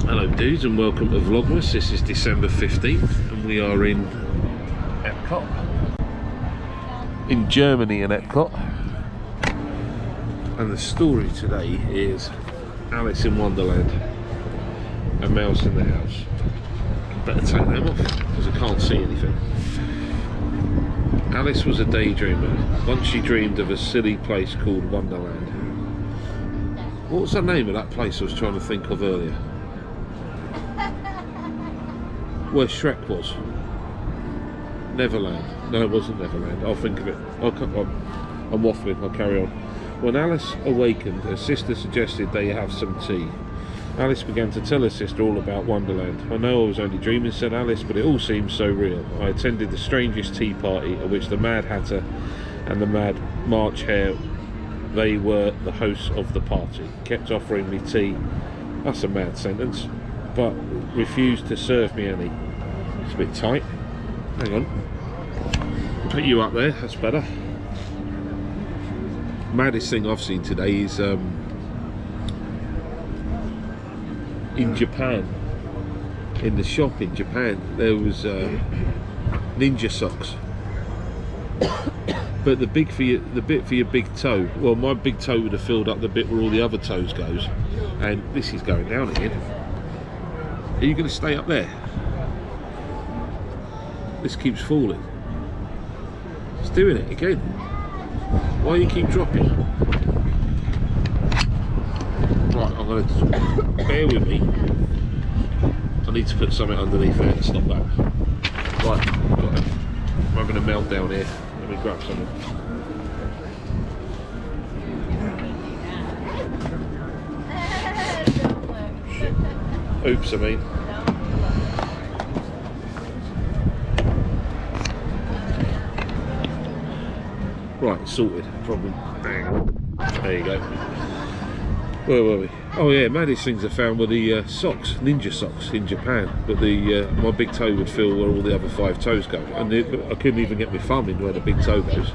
Hello dudes and welcome to Vlogmas. This is December 15th and we are in Epcot. In Germany in Epcot. And the story today is Alice in Wonderland. A mouse in the house. Better take them off because I can't see anything. Alice was a daydreamer. Once she dreamed of a silly place called Wonderland. What was the name of that place I was trying to think of earlier? Where Shrek was. Neverland. No, it wasn't Neverland. I'll think of it. I'm waffling. I'll carry on. When Alice awakened, her sister suggested they have some tea. Alice began to tell her sister all about Wonderland. I know I was only dreaming, said Alice, but it all seems so real. I attended the strangest tea party at which the Mad Hatter and the Mad March Hare, they were the hosts of the party, kept offering me tea. That's a mad sentence. But refused to serve me any. It's a bit tight. Hang on. Put you up there, that's better. Maddest thing I've seen today is in Japan. In the shop in Japan there was ninja socks. But the bit for your big toe, well my big toe would have filled up the bit where all the other toes goes. And this is going down again. Are you going to stay up there? This keeps falling. It's doing it again. Why do you keep dropping? Right, I'm going to... bear with me. I need to put something underneath there to stop that. Right, got it. I'm having a meltdown here. Let me grab something. Oops, I mean. Right, sorted. Problem. There you go. Where were we? Oh yeah, maddest things I found were the socks, ninja socks in Japan. But the my big toe would fill where all the other 5 toes go, and I couldn't even get my thumb in where the big toe goes.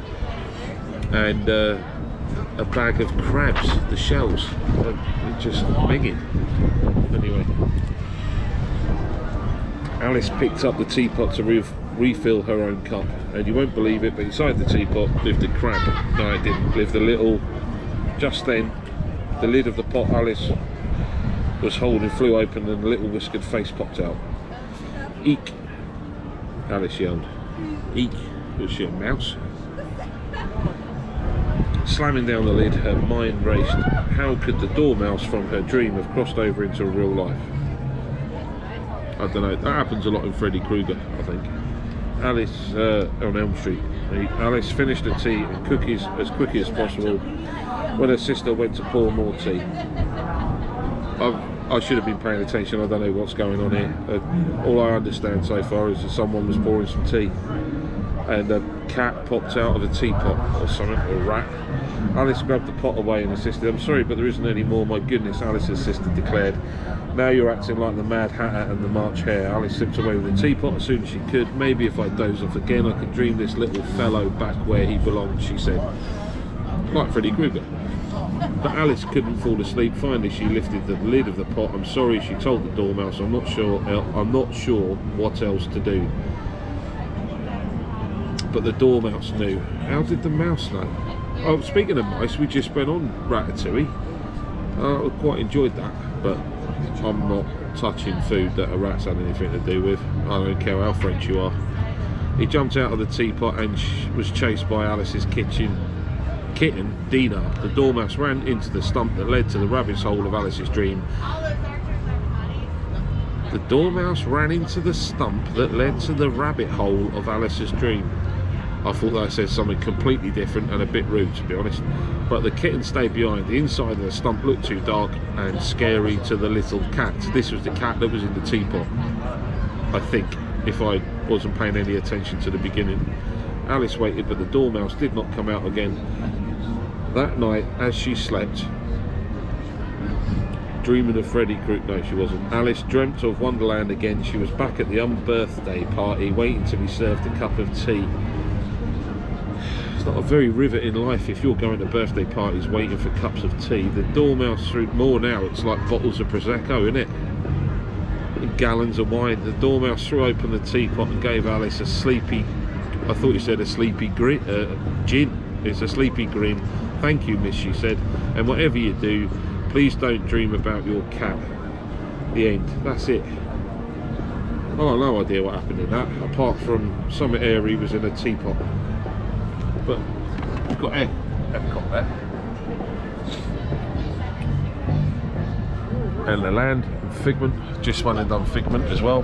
And a bag of crabs, the shells, just minging. Anyway, Alice picked up the teapot to refill her own cup, and you won't believe it, but inside the teapot lived a crab. No, it didn't. Lived a little. Just then, the lid of the pot Alice was holding flew open, and a little whiskered face popped out. Eek! Alice yelled. Eek! Was she a mouse? Slamming down the lid, her mind raced. How could the dormouse from her dream have crossed over into real life? I don't know. That happens a lot in Freddy Krueger, I think. Alice on Elm Street. Alice finished the tea and cookies as quickly as possible when her sister went to pour more tea. I should have been paying attention. I don't know what's going on here. All I understand so far is that someone was pouring some tea and a cat popped out of a teapot or something, or a rat. Alice grabbed the pot away and insisted, I'm sorry, but there isn't any more. My goodness, Alice's sister declared. Now you're acting like the Mad Hatter and the March Hare. Alice slipped away with the teapot as soon as she could. Maybe if I doze off again, I could dream this little fellow back where he belonged, she said. Like Freddy Krueger. But Alice couldn't fall asleep. Finally, she lifted the lid of the pot. I'm sorry, she told the dormouse. I'm not sure what else to do. But the dormouse knew. How did the mouse know? Oh, speaking of mice, we just went on Ratatouille. I quite enjoyed that, but I'm not touching food that a rat's had anything to do with. I don't care how French you are. He jumped out of the teapot and was chased by Alice's kitten, Dina. The dormouse ran into the stump that led to the rabbit's hole of Alice's dream. The dormouse ran into the stump that led to the rabbit hole of Alice's dream. I thought that said something completely different and a bit rude, to be honest. But the kitten stayed behind. The inside of the stump looked too dark and scary to the little cat. This was the cat that was in the teapot, I think, if I wasn't paying any attention to the beginning. Alice waited, but the dormouse did not come out again. That night, as she slept, dreaming of Freddy Krueger, no she wasn't, Alice dreamt of Wonderland again. She was back at the unbirthday party, waiting to be served a cup of tea. It's not a very riveting life if you're going to birthday parties waiting for cups of tea. The dormouse through more now, it's like bottles of Prosecco, isn't it? gallons of wine. The dormouse threw open the teapot and gave Alice a sleepy, I thought you said a sleepy gin. It's a sleepy grin. Thank you, miss, she said. And whatever you do, please don't dream about your cat. The end. That's it. I got no idea what happened in that, apart from something airy was in a teapot. But we've got epcot there. And the land, Figment, just went and done Figment as well.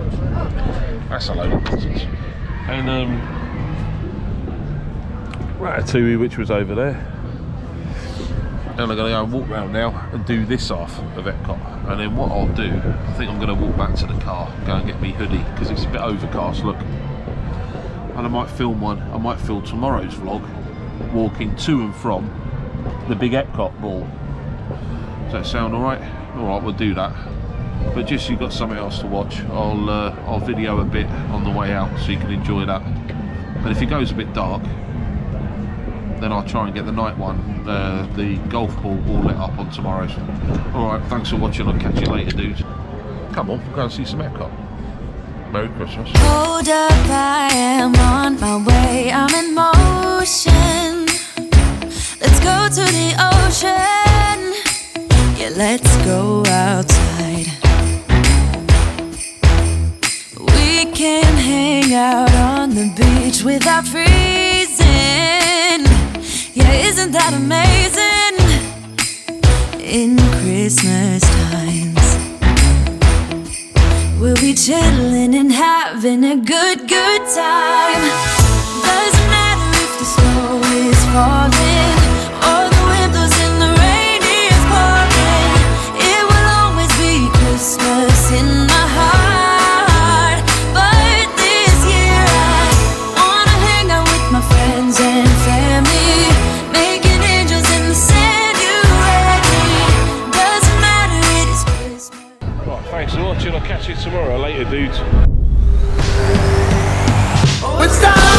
That's a load of nonsense. And Ratatouille, which was over there. And I'm going to go and walk around now and do this half of Epcot. And then what I'll do, I think I'm going to walk back to the car, go and get me hoodie, because it's a bit overcast, look. And I might film one, I might film tomorrow's vlog, walking to and from the big Epcot ball. Does that sound alright? Alright, we'll do that. But just so you've got something else to watch, I'll video a bit on the way out so you can enjoy that. And if it goes a bit dark, then I'll try and get the night one, the golf ball all lit up on tomorrow's. Alright, thanks for watching, I'll catch you later, dudes. Come on, we'll go and see some Epcot. Merry Christmas. Hold up, I am on my way, I'm in motion. Let's go to the ocean. Yeah, let's go outside. We can hang out on the beach without freezing. Yeah, isn't that amazing? In Christmas times, we'll be chilling and having a good time. Doesn't matter if the snow is falling or the wind blows and the rain is pouring. It will always be Christmas in my heart. But this year I wanna hang out with my friends and family, making angels in the sand. You ready? Doesn't matter, it is Christmas. Right, thanks for watching, I'll catch you tomorrow later, dudes. It's time.